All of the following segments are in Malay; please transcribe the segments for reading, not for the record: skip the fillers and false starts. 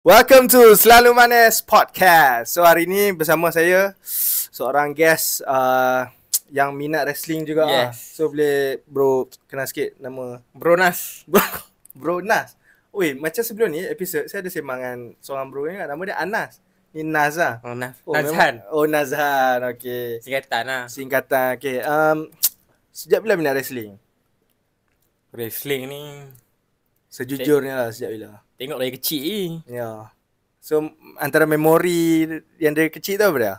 Welcome to Selalu Manis Podcast. So hari ni bersama saya seorang guest yang minat wrestling juga. Yes. So boleh bro kenal sikit nama Bro Nas. Bro Nas. Oi, macam sebelum ni episod saya ada sembang dengan seorang bro ni, nama dia Anas. Ni Naz lah. Oh, Nas. Oh, Nazhan. Nazhan. Okay. Singkatan lah. Singkatan. Okay. Sejak bila minat wrestling? Wrestling ni Sejujurnya lah, sejak bila? tengok dari kecil ni. Ya. So antara memori yang dari kecil tu apa dia?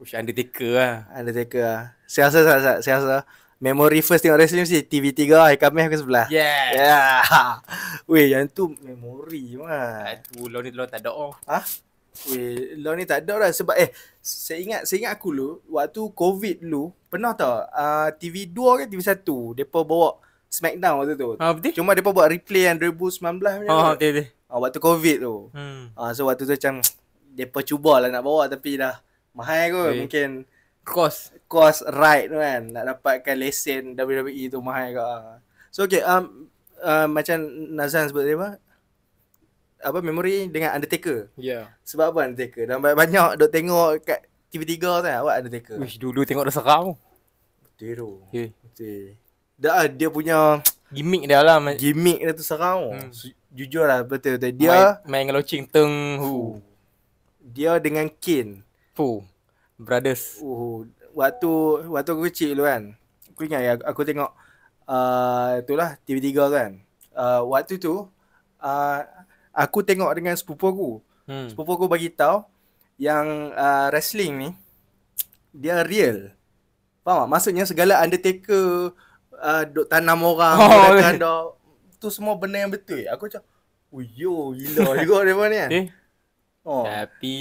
Ush, Undertaker lah. Undertaker lah. Saya rasa memori first tengok wrestling mesti TV3 Hai Kameh ke sebelah. Yeah. Yeah. Weh, yang tu memori mah. Tu law ni telur tak ada oh. Ha? Weh, law ni tak ada lah sebab saya ingat aku dulu waktu COVID dulu pernah tau TV2 ke TV1 depa bawa Smackdown waktu tu. Betul? Cuma depa buat replay yang 2019 punya. Betul. Waktu COVID tu. So waktu tu macam depa cubalah nak bawa tapi dah mahal kot. Mungkin cost right tu kan, nak dapatkan lesen WWE tu mahal kot. So okay, macam Nazan sebut tadi apa memori dengan Undertaker. Ya. Sebab apa Undertaker? Dan banyak duk tengok kat TV3 tu kan, awak Undertaker. Wish dulu tengok dah seram. Betul tu. Okay. Betul. Dah dia punya Gimmick dia lah. gimmick dia tu seram. Jujur lah, betul. Dia main dengan Locing Teng. Dia dengan Kane. Brothers. Waktu aku kecil dulu kan, aku ingat ya, aku tengok itulah TV3 kan. Waktu tu aku tengok dengan sepupu aku. Sepupu aku bagi tahu yang wrestling ni dia real. Faham tak? Maksudnya segala Undertaker duk tanam orang tu semua benda yang betul. Aku macam gila juga dia ni kan. Tapi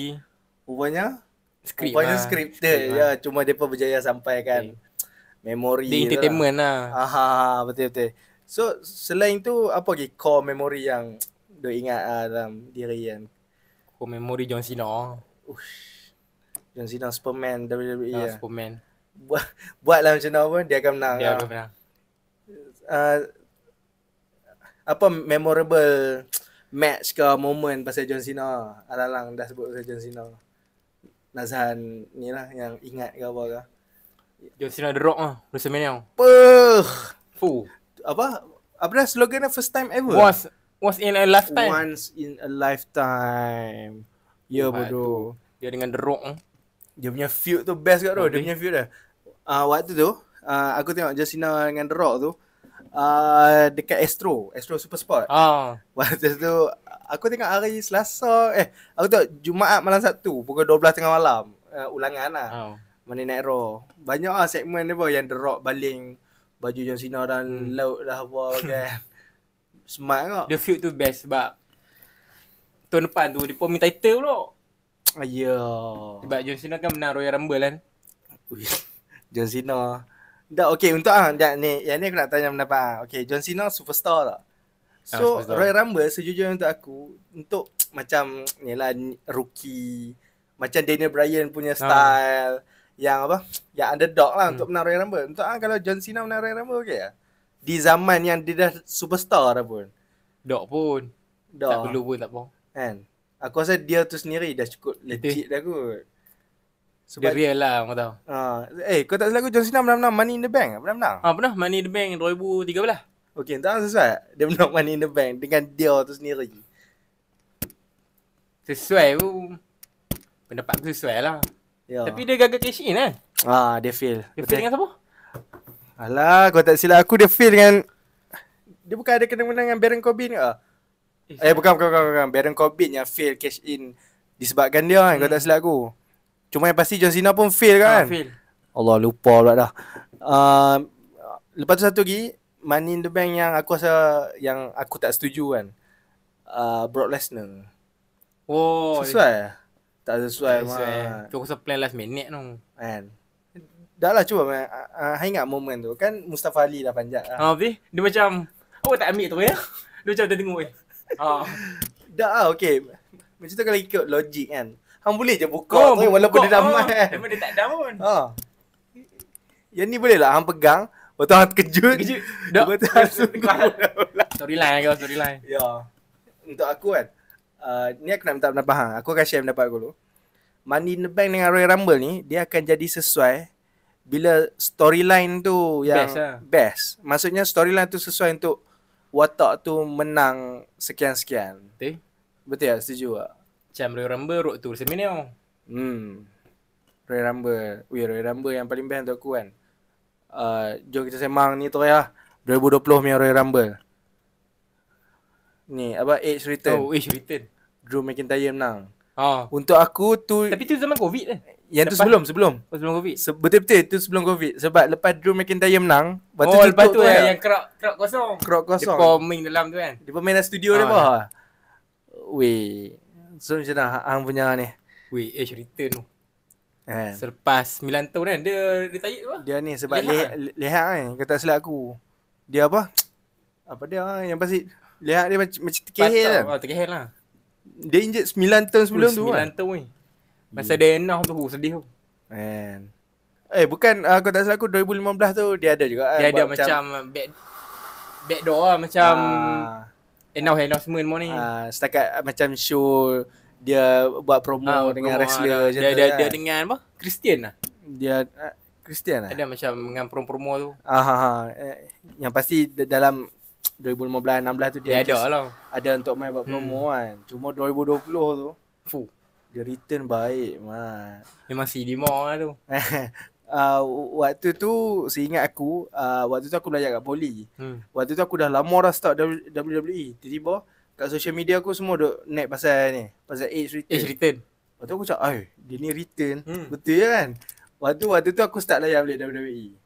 rupanya scripted ya, cuma depa berjaya sampaikan memori dia entertainment lah. Betul. So selain tu apa lagi core memory yang duk ingat dalam diri kan? Core memory John Cena. John Cena Superman WWE Superman. Buatlah macam mana pun dia akan menang. Apa memorable match ke moment pasal John Cena? Alalang dah sebut pasal John Cena. Nazhan ni lah yang ingat ke apa ke? John Cena The Rock WrestleMania. Apa dah slogan dia first time ever? Was in a lifetime. Once in a lifetime. Ya bodoh. Dia dengan The Rock. Dia punya feud tu best kat tu. Dia punya feud dah. Waktu tu aku tengok John Cena dengan The Rock tu dekat Astro Super Sport. Waktu tu aku tengok hari Selasa aku tengok Jumaat malam Sabtu pukul 12 tengah malam, ulangan lah. Monday Night Raw. Banyak segmen dia yang The Rock baling baju John Cena dan laut dah apa kan. Smart kau. The feud tu best sebab tahun depan tu dia pun minta title pula. Sebab John Cena kan menang Royal Rumble kan. John Cena. Dah okey untuk ni yang ni aku nak tanya pendapat. Okey, John Cena superstar tak? So Royal Rumble sejujurnya untuk aku untuk macam ni lah rookie, macam Daniel Bryan punya style yang apa? Yang underdog lah untuk menang Royal Rumble. Untuk kalau John Cena menang Royal Rumble okey lah. Di zaman yang dia dah superstar dah pun. Tak perlu pun tak apa. Kan? Aku rasa dia tu sendiri dah cukup legit dah kot. Sebab dia real lah, kau tahu. Kau tak salah aku John Cena pernah menang Money in the Bank? Pernah menang? Pernah Money in the Bank 2013. Okey, tak sesuai. Dia menang Money in the Bank dengan dia tu sendiri. Sesuai pun. Pendapat aku sesuai lah. Tapi dia gagal cash in kan? Dia fail. Dia fail dengan siapa? Alah, kau tak silap aku, dia fail dengan dia bukan ada kena menang dengan Baron Corbin ke? Bukan. Baron Corbin yang fail cash in disebabkan dia kan, kau tak silap aku. Cuma yang pasti John Cena pun fail kan? Fail. Allah, lupa pula dah. Lepas tu satu lagi, Money in the Bank yang aku rasa yang aku tak setuju kan. Brock Lesnar. Sesuai? Tak sesuai. Tu aku rasa plan last minute tu. Kan? Dah lah cuba ingat moment tu. Kan Mustafa Ali dah panjat lah. Dia macam awak tak ambil tu ya? Dia macam tengok Dah lah okey. Macam tu kalau ikut logik kan. Hang boleh je buka tu walaupun dia damai kan. Memang dia tak dam pun. Yang ni boleh lah hang pegang, betul hang terkejut. Dah. Storyline. Ya. Untuk aku kan Ni aku nak minta pendapat hang. Aku akan share pendapat aku dulu. Money in the Bank dengan Royal Rumble ni, dia akan jadi sesuai bila storyline tu yang best. Maksudnya storyline tu sesuai untuk watak tu menang sekian-sekian. Betul? Betul tak? Setuju tak? Macam Royal Rumble, road to WrestleMania. Royal Rumble. Royal Rumble yang paling best untuk aku kan. Jom kita sembang ni tu ya. 2020 punya Royal Rumble. Ni apa Edge return. Oh, Edge return. Drew McIntyre menang. Untuk aku tu, tapi tu zaman Covid kan? Yang tu sebelum Covid. Betul-betul tu sebelum Covid. Sebab lepas Drew McIntyre menang, lepas tu yang crowd kosong. Dia main dalam tu kan. Dia main dalam studio dia apa? Weh. So macam mana hang punya ni? Weh, Edge return tu. Selepas 9 tahun kan dia retire tu lah. Dia ni sebab lihat kan, kata silap aku. Dia apa? Apa dia yang pasti lihat dia macam terkehel kan? Terkehel lah. Dia injet 9 tahun sebelum tu kan? 9 tahun ni. Masa dia enam tu sedih tu. Man. Bukan aku tak salah aku 2015 tu dia ada juga kan. Dia ada macam backdoor lah macam announcement more ni. Setakat macam show dia buat promo dengan wrestler je. Dia dengan apa? Christian lah. Dia Christian lah. Ada macam dengan promo tu. Yang pasti dalam 2015-16 tu dia ada lah. Ada untuk main buat promo kan. Cuma 2020 tu dia return baik man. Memang CD more lah tu. Waktu tu seingat aku, waktu tu aku belajar kat Poli. Waktu tu aku dah lama dah start WWE. Tiba-tiba kat social media aku semua duk naik pasal Edge return. Waktu aku cakap, dia ni return. Betul kan? Waktu tu aku start layan balik WWE.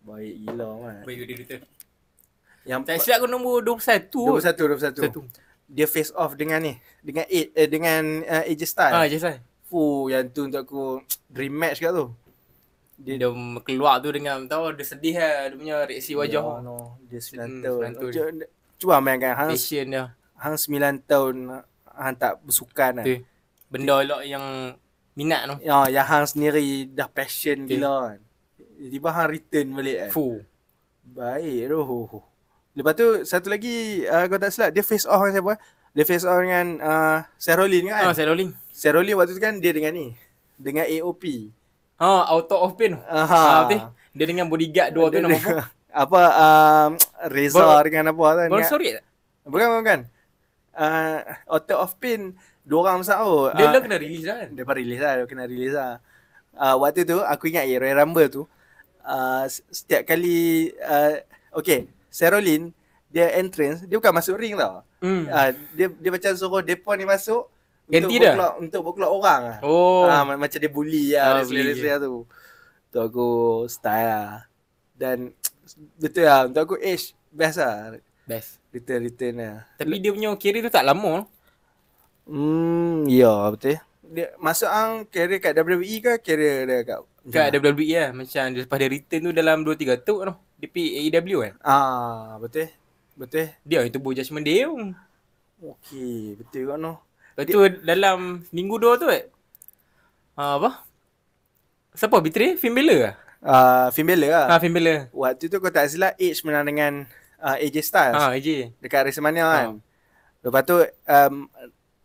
Baik gila man. Baik dia return. Yang tak silap aku nombor 21. 21. Dia face off dengan ni, dengan AJ Styles. AJ Styles. Yang tu untuk aku dream match kat tu. Dia keluar tu dengan tahu dia sedih lah dia punya reaksi wajah. Dia 9 tahun. Cuba mainkan hang. Passion dia. Hang 9 tahun hang tak bersukan kan. Benda elok yang minat tu. Yang hang sendiri dah passion gila kan. Tiba hang return balik kan. Baik tu. Lepas tu satu lagi kau tak silap dia face off dengan siapa? Dia face off dengan Seth Rollins kan? Seth Rollins waktu tu kan dia dengan ni. Dengan AOP. Auto of pain. Betul. Dia dengan bodyguard dua tu nama apa? Apa Reza dengan apa kan? Sorry tak? Bukan. Auto of pain dua orang besar tu. Dia kena release kan? Dia kena release lah. Waktu tu aku ingat Royal Rumble tu setiap kali Seth Rollins dia entrance, dia bukan masuk ring tau. Dia macam suruh depa ni masuk ganti untuk berkeluar orang lah. Macam dia bully lah wrestler tu. Tu aku style lah. Dan betul lah untuk aku Edge best lah. Best. Return lah. Tapi dia punya career tu tak lama. Ya betul. Dia masuk career kat WWE ke career dia kat WWE lah. Macam dia lepas dia return tu dalam 2-3 tahun tu. Dia pergi AEW kan? Betul. Dia yang tubuh Judgment Day tu. Okey, betul kan tu. Lepas tu dalam minggu 2 tu apa? Siapa betray? Finn Balor ke? Finn Balor lah. Finn Balor. Waktu tu kau tak silap Edge menang dengan AJ Styles. AJ. Dekat WrestleMania kan. Lepas tu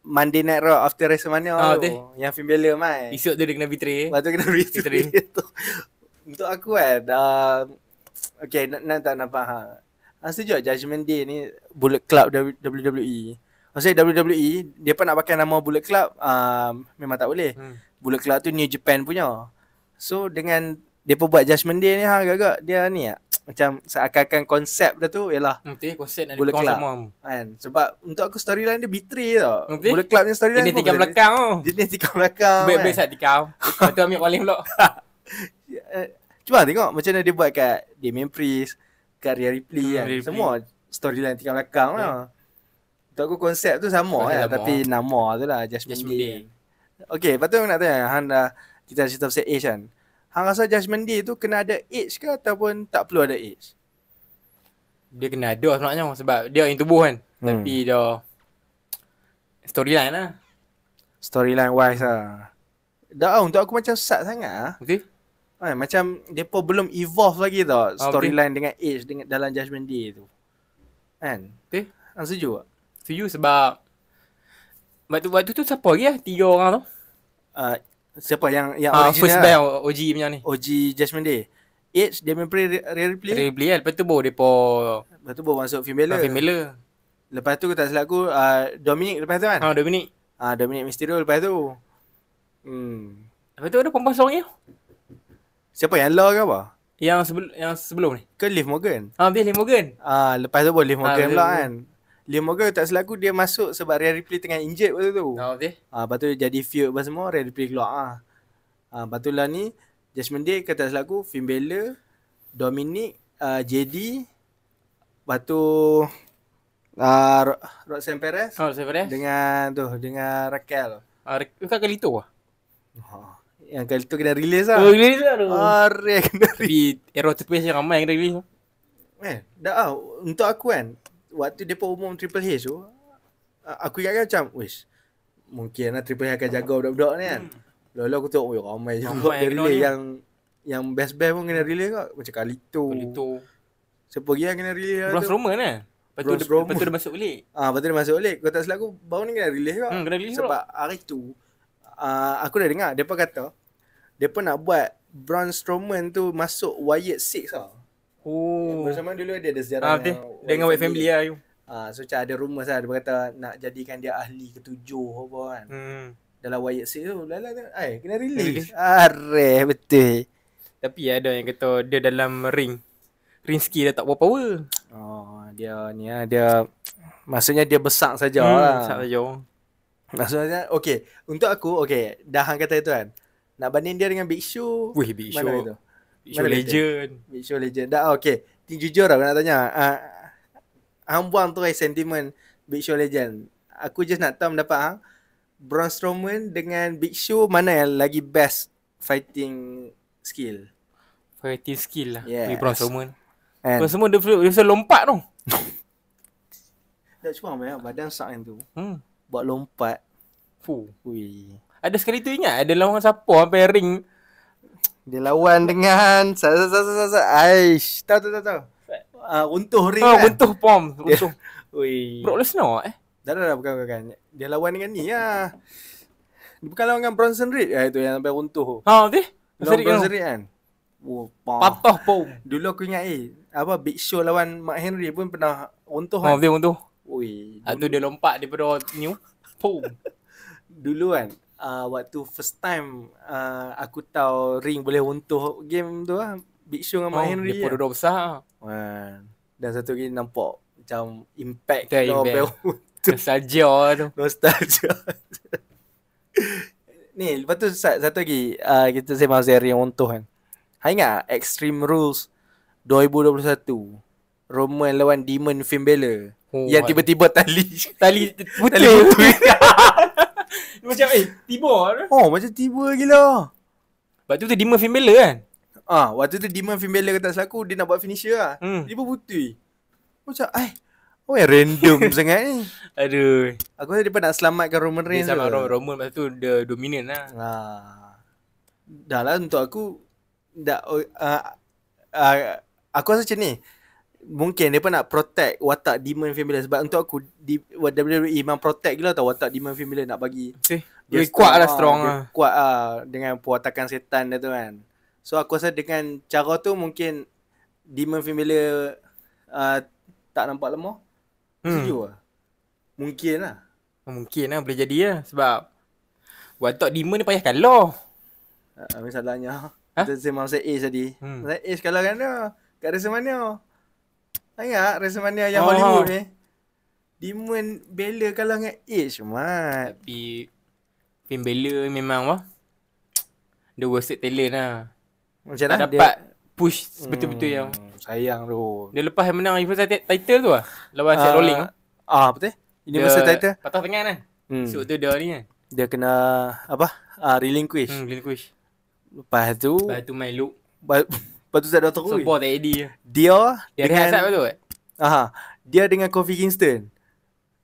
Monday Night Raw after WrestleMania tu. Yang Finn Balor main. Esok tu dia kena betray. Lepas tu kena betray. Untuk aku kan nak faham. Setuju Judgment Day ni Bullet Club WWE. Maksudnya WWE dia pun nak pakai nama Bullet Club memang tak boleh. Bullet Club tu New Japan punya. So dengan dia pun buat Judgment Day ni agak-agak dia ni macam seakan-akan konsep dia tu ialah konsep nak Bullet Club kan. Sebab untuk aku storyline dia betray tau. Bullet Club ni storyline dia tikam belakang tu. Dia tikam belakang. Baik-baik saat tikam. Lepas tu ambil paling pula. Cuba tengok macam mana dia buat kat Damien Priest, kat Rhea Ripley kan. Semua storyline tikam belakang lah. Untuk aku konsep tu sama lah. Tapi nama tu lah Judgment Day. Okay, lepas tu aku nak tanya hang dah kita cerita pasal Edge kan. Hang rasa Judgment Day tu kena ada Edge ke ataupun tak perlu ada Edge? Dia kena ada sebenarnya sebab dia yang tubuh kan. Tapi dia storyline lah. Storyline wise lah. Dah untuk aku macam sat sangat lah. Okay. Macam depa belum evolve lagi tau storyline dengan Edge dengan dalam Judgment Day tu. Kan? Okay. Hang setuju tak? Setuju sebab Waktu tu siapa lagi lah? 3 orang tu. Siapa yang original First lah? band OG punya ni. OG Judgment Day. Edge, Damien Priest, Rhea Ripley. Rhea Ripley lah. Lepas tu baru depa Lepas tu baru masuk Finn Balor. Lepas tu tak silap aku Dominic lepas tu kan? Dominic. Dominic Mysterio lepas tu. Lepas tu ada perempuan seorang ni. Siapa yang Law ke apa? Yang sebelum ni. Ke Liv Morgan? Dia Liv Morgan. Lepas tu baru Liv Morgan pula kan. Liv Morgan tak silap aku dia masuk sebab Rhea Ripley tengah injured waktu tu. Lepas tu jadi feud apa semua, Rhea Ripley keluar lepas tu lah ni Judgment Day kata silap aku Finn Balor, Dominic, JD. Lepas tu Roxanne Perez. Dengan Raquel. Bukan Kalito lah. Yang kali tu kena release lah. Release lah tu. Kena release. Tapi era tu yang ramai yang kena release. Dah untuk aku kan, waktu depa umum Triple H tu, aku ingatkan macam, wish, mungkin lah Triple H akan jaga budak-budak ni kan. Lalu aku tengok, ramai juga dia release yang best-best pun kena release kot. Macam Kalito. Siapa lagi yang kena release lah tu? Braun Strowman lah. Lepas tu dia masuk balik. Lepas tu dia masuk balik. Kau tak silap aku, baru ni kena release kot. Kena release sebab hari tu, aku dah dengar, depa kata, depa nak buat Braun Strowman tu masuk Wyatt 6 tau. Bersama dulu dia ada sejarah dengan Wyatt family lah. So macam ada rumours lah, dia kata nak jadikan dia ahli ketujuh apa kan. Dalam Wyatt 6 tu, kena release. Betul. Tapi ada yang kata dia dalam ring skill dia tak buat power. Dia ni lah, dia maksudnya dia besar saja lah. Besar saja. Maksudnya untuk aku dah hang kata itu kan. Nak banding dia dengan Big Show. Big Show. Mana itu? Big Show legend. Big Show legend. Dah jujur lah aku nak tanya. Hang buang tu sentiment Big Show legend. Aku just nak tahu pendapat hang. Braun Strowman dengan Big Show mana yang lagi best fighting skill? Fighting skill lah. Yes. Braun Strowman. Braun Strowman dia bisa lompat tu. Tak cuma badan sak yang tu. Buat lompat. Ui. Ada sekali tu ingat ada lawan siapa sampai ring. Dia lawan dengan Aish. Tahu. Runtuh ring kan. Runtuh pom. Runtuh. Ui. Brock Lesnar Dah bukan. Dia lawan dengan ni lah. Dia bukan lawan dengan Bronson Reed itu yang sampai runtuh. Lawan Bronson Reed kan. Patah pom. Dulu aku ingat Big Show lawan Mark Henry pun pernah runtuh kan. Dia runtuh. Ui. Tu dia lompat daripada new. Pom. Dulu kan waktu first time aku tahu ring boleh runtuh game tu lah. Big Show dengan Mark Henry. Dia dua besar. Dan satu lagi nampak macam impact Nostalgia tu. Ni lepas tu satu lagi kita sembang seri yang runtuh kan. Hai ingat Extreme Rules 2021 Roman lawan Demon Finn Balor yang tiba-tiba tali putih. Macam tiba. Macam tiba gila. Waktu tu Demon Finn Balor kan. Waktu tu Demon Finn Balor kata selaku dia nak buat finisher lah. Tiba putih. Macam yang random sangat ni. Aduh. Aku rasa dia nak selamatkan Roman Reigns. Dia selamat Roman, lepas tu dia dominant lah. Dah lah untuk aku aku rasa macam ni. Mungkin dia pun nak protect watak Demon Finn Balor. Sebab untuk aku WWE memang protect gila tau watak Demon Finn Balor nak bagi. Dia kuat lah, strong lah. Kuat lah dengan perwatakan setan dia tu kan. So aku rasa dengan cara tu mungkin Demon Finn Balor tak nampak lemah. Setuju lah. Mungkin lah boleh jadi lah. Sebab watak Demon ni payah kalah. Masalahnya kita sembang pasal Ace tadi. Pasal Ace kalah kan dia kat WrestleMania. Ingat WrestleMania yang Hollywood ni. Demon Balor kalah dengan Ace mat. Tapi Finn Balor memang the worst talent lah. Macam mana dapat push betul-betul yang sayang tu. Dia lepas menang Universal title tu lah lawan Seth Rollins. Betul. Universal title patah tangan kan. So tu dia ni kan. Dia kena relinquish. Relinquish. Lepas tu main loop. Lepas tu tak ada terus. Support tak Eddie. Dia dengan betul. Dia dengan Kofi Kingston.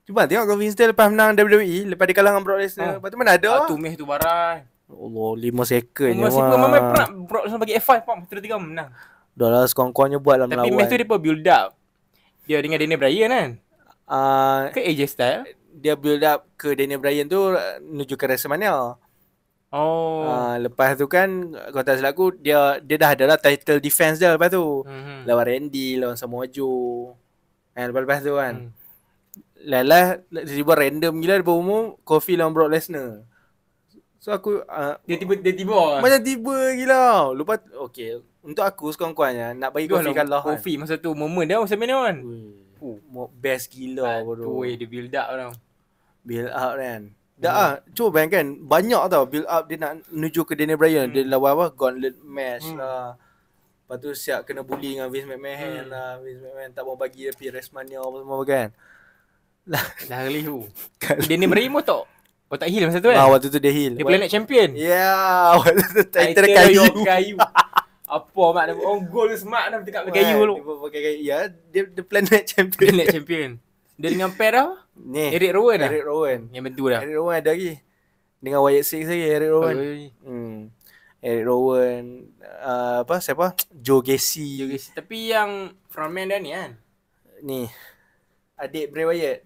Cuba tengok Kofi Kingston lepas menang WWE, lepas dia kalah dengan Brock Lesnar. Lepas tu mana ada? Tu match tu barang. Allah 5 second je. 5 second memang pernah Brock Lesnar bagi F5 terus 3 menang. Dah lah sekongkongnya buat lah melawan. Tapi match tu dia build up. Dia dengan Daniel Bryan kan? Ke AJ Styles? dia build up ke Daniel Bryan tu menuju ke WrestleMania. Lepas tu kan kalau tak silap aku dia dah ada lah title defense dia lepas tu. Lawan Randy, lawan Samoa Joe. Lepas tu kan. Lalah tiba random gila depan umum Kofi lawan Brock Lesnar. So aku dia tiba macam tiba gila. Lepas okay, untuk aku sekurang-kurangnya nak bagi Kofi kalah kan. Kofi masa tu moment dia WrestleMania kan. Best gila bodoh. Dia build up tau. Build up kan. Dah cuba bayangkan banyak tau build up dia nak menuju ke Daniel Bryan. Dia lawan apa? Gauntlet match lah. Lepas tu siap kena bully dengan Vince McMahon lah. Vince McMahon tak mau bagi dia pergi WrestleMania apa semua kan. Dah kali tu. Daniel Bryan pun tak heal masa tu kan. Waktu tu dia heal. Dia Planet Champion. Waktu tu title kayu. Apa mak dia gol smart dah dekat kayu lu. Dia pakai kayu. Ya, dia Planet Champion. Planet Champion. Dia dengan pair dah. Ni Eric Rowan. Yang betul dah. Eric Rowan ada lagi. Dengan Wyatt Six lagi Eric Rowan. Eric Rowan, siapa? Joe Gacy. Tapi yang frontman dia ni kan. Ni. Adik Bray Wyatt.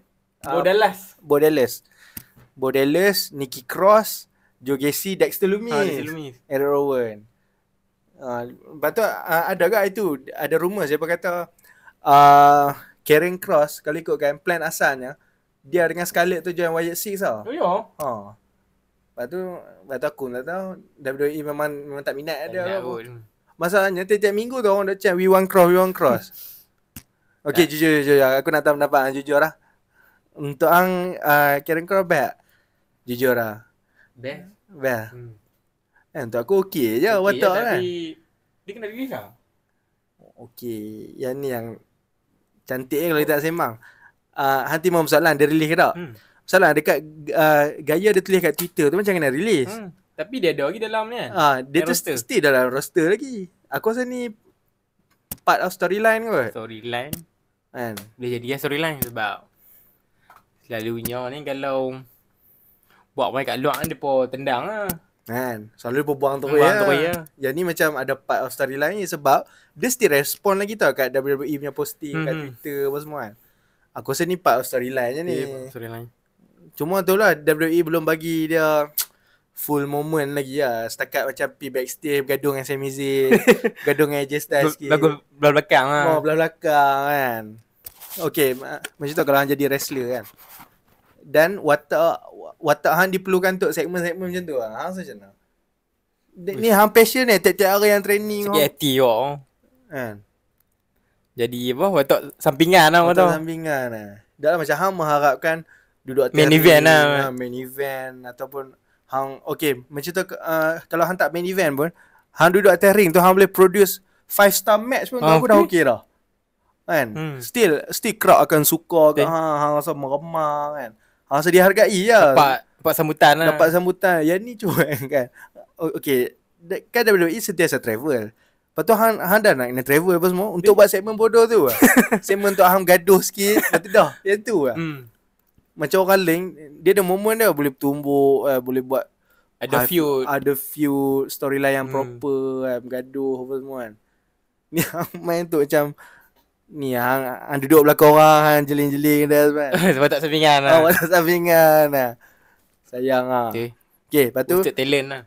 Bo Dallas, Nikki Cross, Joe Gacy, Dexter Lumis. Eric Rowan. Lepas tu ada ke itu ada rumor siapa kata Karen Cross kalau ikutkan plan asalnya dia dengan Scarlett tu join Wyatt Six tau. Lepas tu aku tak tahu WWE memang tak minat dia apa. Masalahnya tiap minggu tu orang dah cakap we want Cross. Okay, jujur aku nak tahu pendapat jujur lah. Untuk Karen Cross baik. Jujur lah. Baik. Untuk aku okey je watak kan. Tapi dia kena release lah. Okey, yang ni yang cantik kalau kita sembang. Hati mau soalan dia release ke tak? Salah dekat gaya dia tulis kat Twitter tu macam kena release. Tapi dia ada lagi dalam ni kan. Dia tu still dalam roster lagi. Aku rasa ni part of storyline kot. Storyline kan. Boleh jadi storyline sebab selalunya ni kalau buat main kat luar kan depa tendang lah. Kan. Selalu dia buang terus ya. Yang ni macam ada part of storyline ni sebab dia still respond lagi tau kat WWE punya posting kat Twitter apa semua kan. Aku rasa ni part of storyline je ni. Storyline. Cuma tu lah WWE belum bagi dia full moment lagi lah. Setakat macam pergi backstage bergaduh dengan Sami Zayn, bergaduh dengan AJ Styles sikit. Belah belakang lah. Belah belakang kan. Okay, macam tu kalau hang jadi wrestler kan. Dan watak hang diperlukan untuk segmen-segmen macam tu lah. Hang macam mana? Ni hang passion ni tiap-tiap hari yang training. Sikit hati kau. Kan. Jadi apa? Watak sampingan lah. Watak sampingan lah. Dah lah macam hang mengharapkan duduk main event lah. Main event ataupun hang okay macam tu kalau hang tak main event pun hang duduk atas ring tu hang boleh produce 5-star match pun aku dah okey dah. Kan? Still crowd akan suka ke hang rasa meremang kan. Hang rasa dihargai lah. Dapat sambutan lah. Dapat sambutan. Yang ni cuba kan. Okay. Kan WWE sentiasa travel. Lepas tu hang dah nak kena travel apa semua untuk buat segmen bodoh tu lah. Segmen untuk hang gaduh sikit. Lepas tu dah. Yang tu lah. Macam orang lain dia ada moment dia boleh bertumbuk, boleh buat ada feud storyline yang proper, bergaduh apa semua kan. Ni hang main tu macam ni hang duduk belakang orang hang jeling-jeling dah kan. Sebab tak sampingan lah. Tak sampingan lah. Sayang lah. Okay, lepas tu talent lah.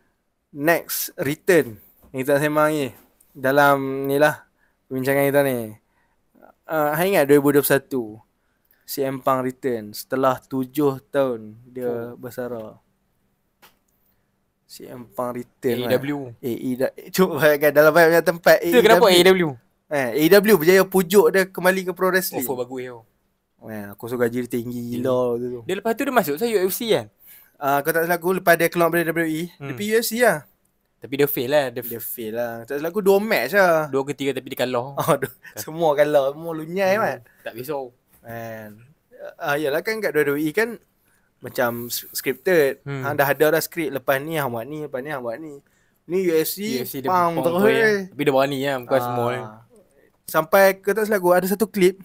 Next return yang kita sembang ni dalam ni lah perbincangan kita ni. Hang ingat 2021 CM Punk return setelah 7 tahun dia bersara. CM Punk return AEW. Cuba bayangkan dalam banyak tempat AEW. Itu kenapa AEW? AEW berjaya pujuk dia kembali ke pro wrestling. Offer bagus tau. Aku suka gaji dia tinggi gila tu. Dia lepas tu dia masuk UFC kan? Kau tak salah aku lepas dia keluar dari WWE, dia pergi UFC lah. Tapi dia fail lah. Dia fail lah. Tak salah aku 2 match lah. 2 ke 3 tapi dia kalah. Semua kalah. Semua lunyai kan. Tak risau. Yalah kan kat WWE kan macam scripted. Hang dah ada skrip lepas ni hang buat ni, lepas ni hang buat ni. Ni UFC Punk terus. Tapi dia berani lah bukan semua ni. Sampai ke tak salah aku ada satu klip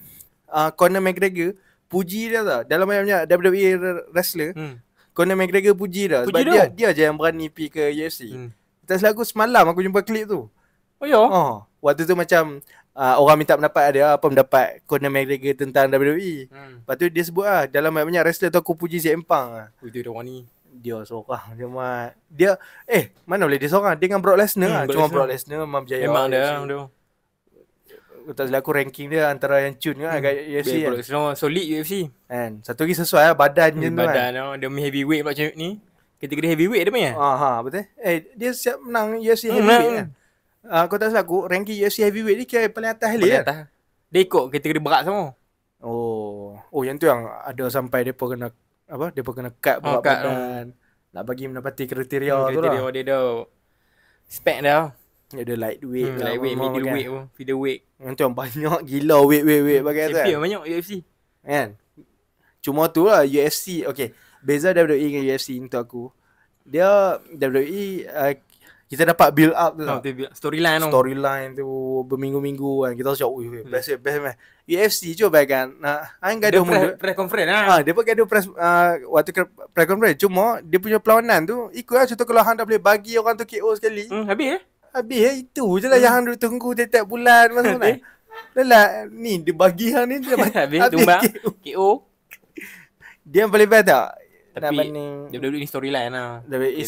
Conor McGregor puji dia tau. Dalam banyak WWE wrestler Conor McGregor puji dia sebab dia je yang berani pergi ke UFC. Tak salah aku semalam aku jumpa klip tu. Oh ya? waktu tu macam orang minta pendapat dia, apa pendapat Conor McGregor tentang WWE. Lepas tu dia sebut dalam banyak wrestler tu aku puji CM Punk. Itu dia orang ni. Dia seorang dia mana boleh dia seorang, dia dengan Brock Lesnar cuma Brock Lesnar memang berjaya. Memang dia. Aku tak silap aku ranking dia antara yang cun kan kat UFC kan. Solid UFC kan. Satu lagi sesuai badan je tu kan. Badan dia heavyweight pula macam ni. Kategori heavyweight dia punya. Betul. Dia siap menang UFC heavyweight kan. Kau tak silap aku ranking UFC heavyweight ni kira paling atas paling atas. Dia ikut kategori berat semua. Oh yang tu yang ada sampai depa kena depa kena cut berat badan. Nak bagi menepati kriteria tu lah. Kriteria dia dah spec dah. Ada lightweight, middleweight pun, featherweight. Yang tu yang banyak gila weight bagai tu. Champion banyak UFC. Kan? Cuma tu lah UFC. Okay, beza WWE dengan UFC untuk aku. Dia WWE kita dapat build up tu tau. Storyline tu berminggu-minggu kan. Kita cakap, best man. UFC cuba kan. Hang gaduh press conference lah. Dia pun gaduh press waktu press conference. Cuma dia punya perlawanan tu ikut lah. Contoh kalau hang dah boleh bagi orang tu KO sekali. Habis itu je lah yang hang duk tunggu tiap bulan masa mana. Lelah ni dia bagi hang ni dia habis tumbang KO. Dia yang paling best tak? Tapi WWE ni storyline lah. WWE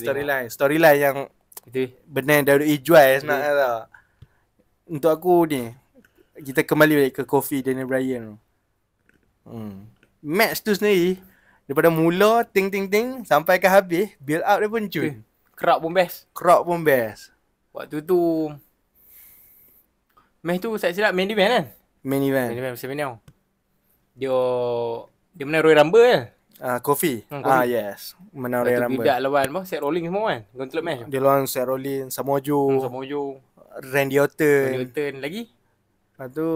storyline yang itu benar WWE jual nak tak. Untuk aku ni kita kembali balik ke Kofi Daniel Bryan tu. Match tu sendiri daripada mula ting sampai ke habis build up dia pun cun. Crowd pun best. Waktu tu match tu saya silap main event kan? Main event WrestleMania. Dia menang Royal Rumble kan? Kofi. Yes. Menang Royal Rumble. Bidak lawan Seth Rollins semua kan? Gauntlet match. Dia lawan Seth Rollins, Samoa Joe, Randy Orton lagi. Lepas tu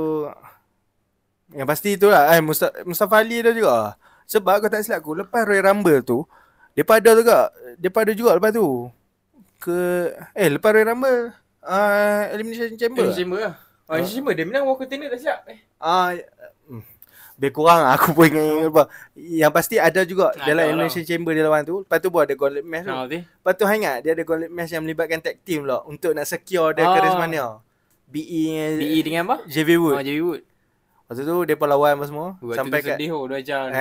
yang pasti itulah Mustafa Ali dah juga. Sebab kau tak silap aku, lepas Royal Rumble tu depa ada juga lepas tu lepas Royal Rumble Elimination Chamber lah. Elimination Chamber dia menang Walker Tanner tak silap. Lebih kurang aku pun ingat apa. Yang pasti ada juga dalam Elimination Chamber dia lawan tu. Lepas tu pun ada gauntlet match tu. Lepas tu ingat dia ada gauntlet match yang melibatkan tag team lah untuk nak secure dia Charismania. BE dengan apa? JV Wood. JV Wood. Lepas tu depa lawan apa semua sampai kat sedih 2 jam.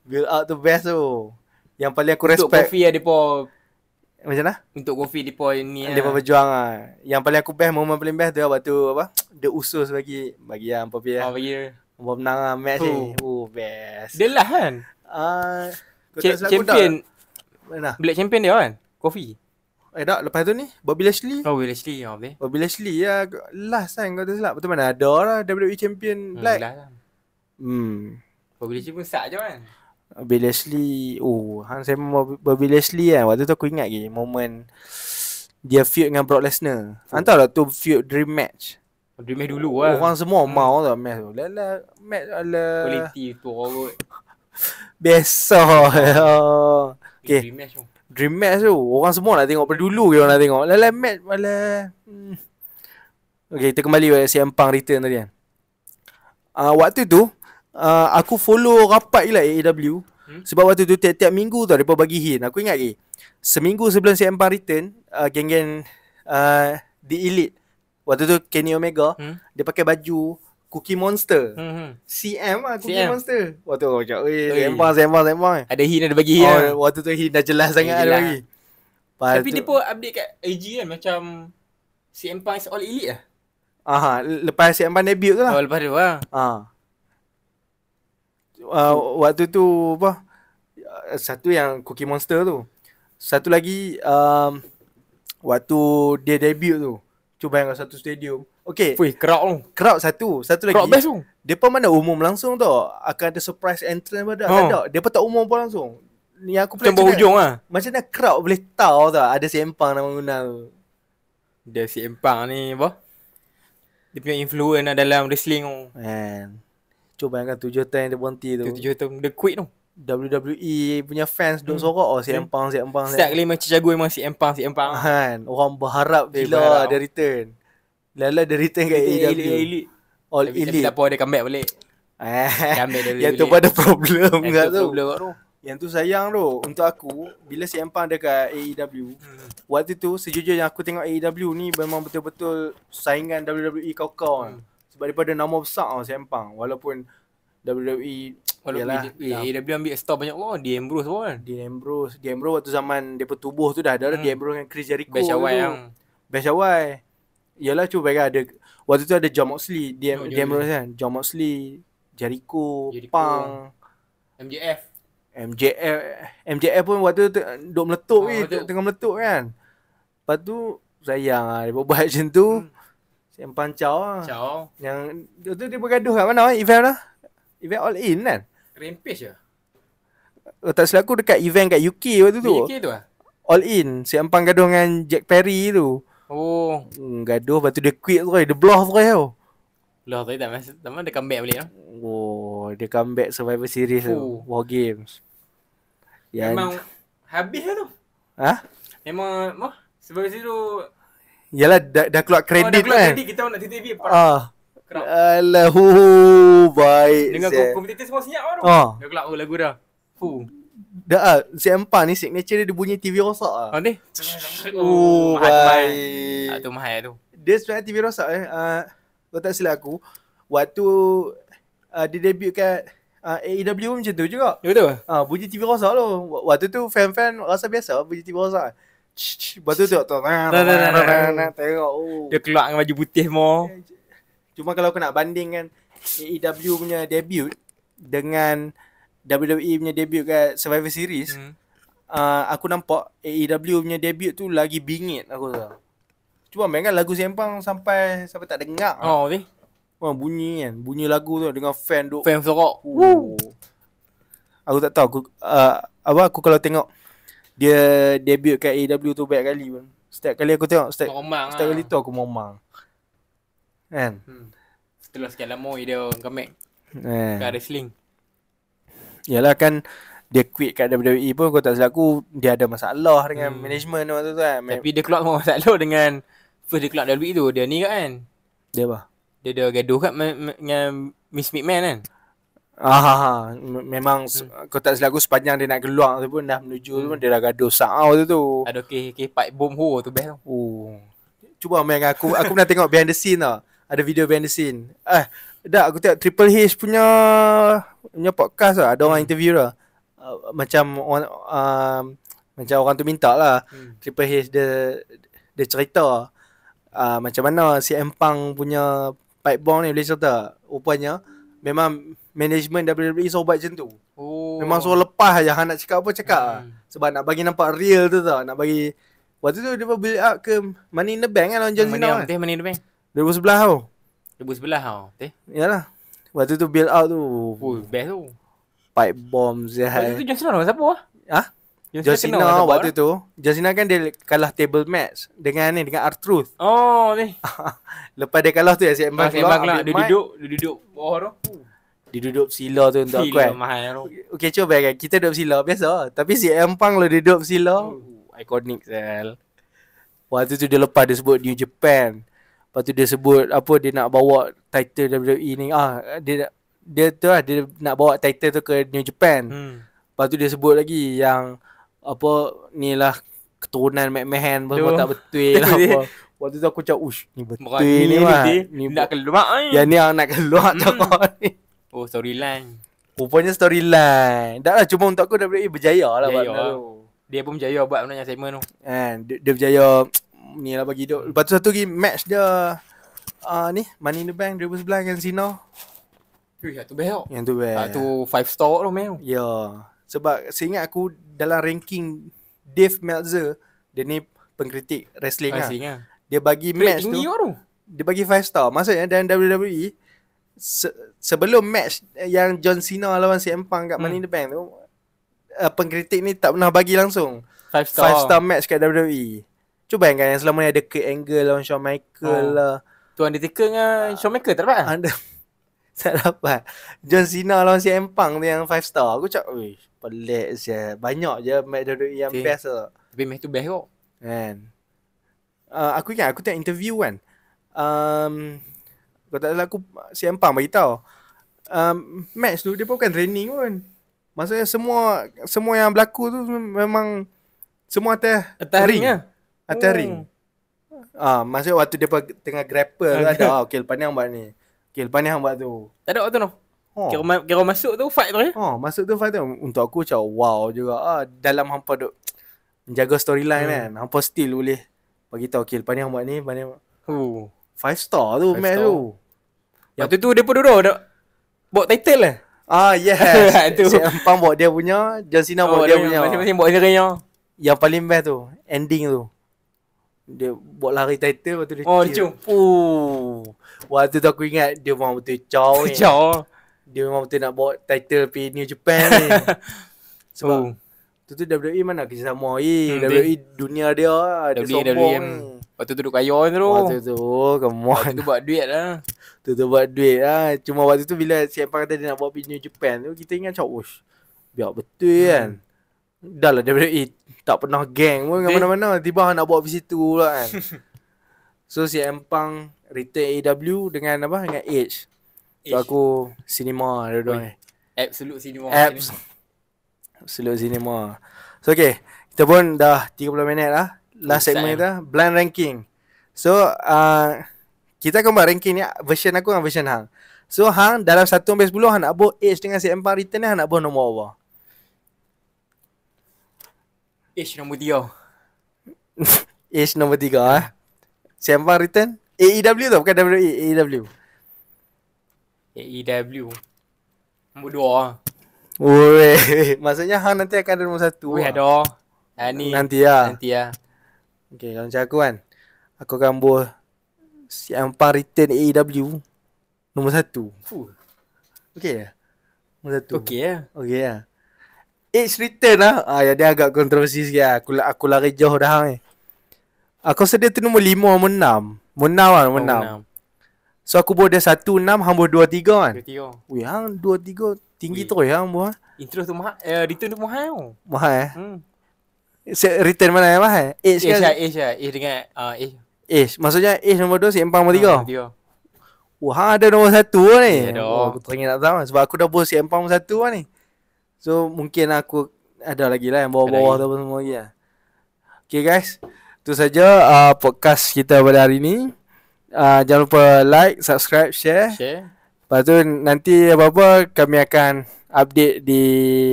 Build out tu best tu. Yang paling aku respect untuk Kofi depa macam mana? Untuk Kofi depa ni depa berjuang Yang paling aku best, momen paling best tu waktu dia usus bagi yang Kofi bagi Umar menang match ni. Best. Dia lah kan? Champion. Mana? Black champion dia kan? Kofi. Tak, lepas tu ni Bobby Lashley. Bobby Lashley ya last kan kau tak silap. Betul mana ada lah WWE champion Black. Bobby Lashley pun sak je kan? Bobby Lashley. Hang saya Bobby Lashley kan. Waktu tu aku ingat lagi momen dia feud dengan Brock Lesnar. Hantar lah tu feud dream match. Dream match dulu lah. Orang semua mau tak match tu. Match ala quality tu orang kot. Biasa. Okay. Dream match tu orang semua nak tengok. Dulu ke orang nak tengok. Match Okay, kita kembali pada CM Punk return tadi kan. Waktu tu aku follow rapat gila AEW. Sebab waktu tu tiap-tiap minggu tau mereka bagi hint. Aku ingat lagi seminggu sebelum CM Punk return, geng-geng The Elite, waktu tu Kenny Omega, dia pakai baju Cookie Monster. CM Cookie Monster. Waktu tu aku cakap, CM Punk. Ada hint, ada bagi hint. Waktu tu hint dah jelas sangat ada bagi. Tapi dia pun update kat IG kan macam CM Punk is all elite lah. Lepas CM Punk debut tu lah. Lepas tu lah. Waktu tu satu yang Cookie Monster tu. Satu lagi waktu dia debut tu. Cuba bayangkan satu stadium. Okay. Crowd satu. Satu lagi. Crowd best tu. Depa mana umum langsung tau. Akan ada surprise entrance pada. Tak. Depa tak umum pun langsung. Yang aku macam berhujung lah. Macam mana crowd boleh tahu tau ada CM Punk nama guna tu. Dia CM Punk ni dia punya influence lah dalam wrestling tu. Cuba bayangkan 7 tahun dia berhenti tu. 7 tahun dia quit tu. WWE punya fans duk sorak CM Punk. Start kali macam jago memang CM Punk. Orang berharap gila dia return. Lala dia return kat AEW. All Elite. Tak apa dia comeback balik. Yang tu pun ada problem kat tu. Yang tu sayang tu. Untuk aku, bila CM Punk dekat AEW, waktu tu sejujurnya aku tengok AEW ni memang betul-betul saingan WWE kau-kau kan. Sebab daripada nama besar CM Punk. Walaupun WWE AEW ambil star banyak orang. Dean Ambrose pun kan. Dean Ambrose waktu zaman depa tubuh tu dah ada Dean Ambrose dengan Chris Jericho. Best awal yang Best awal. Yalah cuba bayar ada waktu tu ada John Moxley, Dean Ambrose kan, John Moxley, Jericho, Punk, MJF pun waktu tu duk meletup tengah meletup kan. Lepas tu sayang dia buat macam tu. CM Punk Chow. Yang tu dia bergaduh kat mana event lah? Event All In kan? Rampage lah. Tak silap aku dekat event kat UK waktu tu. UK tu lah? All In. CM Punk gaduh dengan Jack Perry tu. Oh. Gaduh lepas tu dia quit tu. Dia bluff tu tau. Bluff tu tak mana dia comeback balik lah. Oh, dia comeback Survivor Series tu. War Games. Memang habis lah tu. Memang Survivor Series tu. Yalah dah keluar kredit kan. Dah keluar kredit kita nak TV. Alah, baik. Dengan kompetitor semua senyap baru. Dah keluar lagu dah. Dah CM Punk ni signature dia bunyi TV rosak lah. Ni? Baik. Tu mahal tu. Dia sebenarnya TV rosak kalau tak silap aku. Waktu dia debut kat AEW macam tu juga. Ya betul? Bunyi TV rosak tu. Waktu tu fan-fan rasa biasa bunyi TV rosak. Lepas tu tengok tengok. Dia keluar dengan baju putih semua. Cuma kalau aku nak bandingkan AEW punya debut dengan WWE punya debut kat Survivor Series, aku nampak AEW punya debut tu lagi bingit aku rasa. Cuma main kan lagu CM Punk sampai tak dengar. Ni. Bunyi kan. Bunyi lagu tu dengan fan duk. Fan sorok. Aku tak tahu aku kalau tengok dia debut kat AEW tu banyak kali pun. Setiap kali aku tengok setiap kali tu aku momang. Kan? Setelah sekian lama dia comeback kat wrestling. Yalah kan dia quit kat WWE pun kau tak silap aku dia ada masalah dengan management waktu tu kan. Tapi dia keluar masalah dengan first dia keluar WWE tu dia ni kan. Dia apa? Dia dah gaduh kat dengan Miss McMahon kan. Memang kau tak silap aku sepanjang dia nak keluar tu pun dah menuju tu pun dia dah gaduh sa'au tu. Ada pipe bom tu best tu. Cuba main dengan aku pernah tengok behind the scene tau. Ada video behind the scene. Aku tengok Triple H punya podcast lah. Ada orang interview lah. Macam orang tu minta lah. Triple H dia cerita macam mana CM Punk punya pipe bomb ni boleh cerita. Rupanya memang management WWE suruh buat macam tu. Memang suruh lepas je. Han nak cakap apa cakap lah. Sebab nak bagi nampak real tu tau. Nak bagi. Waktu tu dia build up ke Money in the Bank kan lawan John Cena kan. Money in the Bank 2011 tau. 2011 tau. Yalah. Waktu tu build out tu. Best tu. Pipe bomb je. Waktu tu John Cena lawan siapa lah? John Cena waktu tu. John Cena kan dia kalah table match dengan R-Truth. Ni. Lepas dia kalah tu ya CM Punk keluar. Dia duduk bawah tu. Dia duduk sila tu untuk aku kan. Okay cuba bayangkan. Kita duduk sila biasa. Tapi CM Punk lah duduk sila. Iconic sel. Waktu tu dia lepas dia sebut New Japan. Lepas tu dia sebut apa dia nak bawa title WWE ni. Dia tu lah dia nak bawa title tu ke New Japan. Lepas tu dia sebut lagi yang apa ni lah keturunan McMahon pun tak betul lah apa. Waktu tu aku cakap ni betul ni mah. Ni nak keluar yang ni yang nak keluar cakap ni. Storyline. Rupanya storyline. Dah lah cuma untuk aku WWE berjaya lah buat tu. Dia pun berjaya buat benda yang segmen tu. Dia berjaya ni lah bagi hidup. Lepas tu satu lagi match dia ni Money in the Bank 2011 dengan Cena. Yang tu best. Yang tu best. Tu 5 star tu memang. Ya. Sebab seingat aku dalam ranking Dave Meltzer, dia ni pengkritik wrestling lah. Dia bagi match tu. Dia bagi 5 star. Maksudnya dalam WWE sebelum match yang John Cena lawan CM Punk kat Money in the Bank tu, pengkritik ni tak pernah bagi langsung 5 star match kat WWE. Cuba bayangkan yang selama ni ada Kurt Angle lawan Shawn Michaels lah. Tu Undertaker dengan Shawn Michaels tak dapat? Tak dapat. John Cena lawan CM Punk tu yang 5 star. Aku cakap, pelik je. Banyak je match WWE yang best lah. Tapi match tu best kok. Kan. Aku ingat aku tengok interview kan. Kalau tak salah aku CM Punk beritahu. Match tu dia pun bukan training pun. Maksudnya semua yang berlaku tu memang semua atas ring lah. Atas ring. Maksudnya waktu dia tengah grapple tu ada okay lepas ni hang buat ni. Okay lepas ni hang buat tu. Tak ada waktu tu. Kira masuk tu fight tu ya. Masuk tu fight tu. Untuk aku macam wow juga. Dalam hampa duk menjaga storyline kan. Hampa still boleh bagi tahu okay lepas ni hang buat ni, lepas ni. 5 star tu match tu. Waktu tu depa duduk bawa title lah. Yes. Si Empang bawa dia punya, John Cena bawa dia punya. Masing-masing bawa dirinya. Yang paling best tu, ending tu. Dia bawa lari title waktu dia cium. Waktu tu aku ingat dia memang betul caw ni. Dia memang betul nak bawa title pergi New Japan ni. Sebab tu WWE mana kerjasama WWE dunia dia sombong ni. Waktu tu duduk kaya tu. Waktu tu come on. Waktu tu buat duit lah. Buat duit lah. Cuma waktu tu bila si Empang kata dia nak bawa pergi New Japan tu, kita ingat macam biar betul kan. Dah lah WWE tak pernah geng pun dengan mana-mana. Tiba nak bawa pergi situ pula kan. So si Empang return AEW dengan apa? Dengan Edge. So aku cinema dua-dua ni. Absolute cinema. Absolute cinema. So okay, kita pun dah 30 minit lah. Last segment kita blind ranking. So kita akan buat ranking ni version aku dengan version hang. So hang dalam 1 sampai 10 hang nak buat Edge dengan si Empang return ni hang nak buat nombor apa? Edge nombor 3. Edge nombor 3 Si Empang return AEW tu bukan WWE. AEW nombor 2. Weh, maksudnya hang nanti akan ada nombor 1. Weh ada. Nanti lah. Okay, kalau macam aku kan, aku akan buat si Empang return AEW nombor 1. Okay lah. Nombor 1. Okay lah. Edge return lah. Ya dia agak kontroversi sikit lah. Aku lari jauh dah ni. Aku sedia tu nombor 5 nombor 6. Nombor 6. So aku buat dia 1, 6, hang buat 2, 3 kan? 2, 3. Weh, hang 2, 3 tinggi tu hang buat. Intro tu mahal. Return tu mahal. Mahal return mana yang mahal? Edge kan? Edge dengan Edge. Maksudnya Edge nombor 2, si Empang nombor 3. Hang ada nombor 1 ni. Aku teringin nak tahu sebab aku dah buat si Empang nombor 1 ni. So mungkin aku ada lagi lah yang bawah-bawah tu apa semua lagi lah. Okay guys, itu saja podcast kita pada hari ni. Jangan lupa like, subscribe, share. Lepas tu nanti apa-apa kami akan update di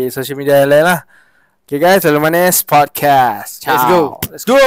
social media yang lain lah. Okay guys, Selalu Manis Podcast. Ciao. Let's go.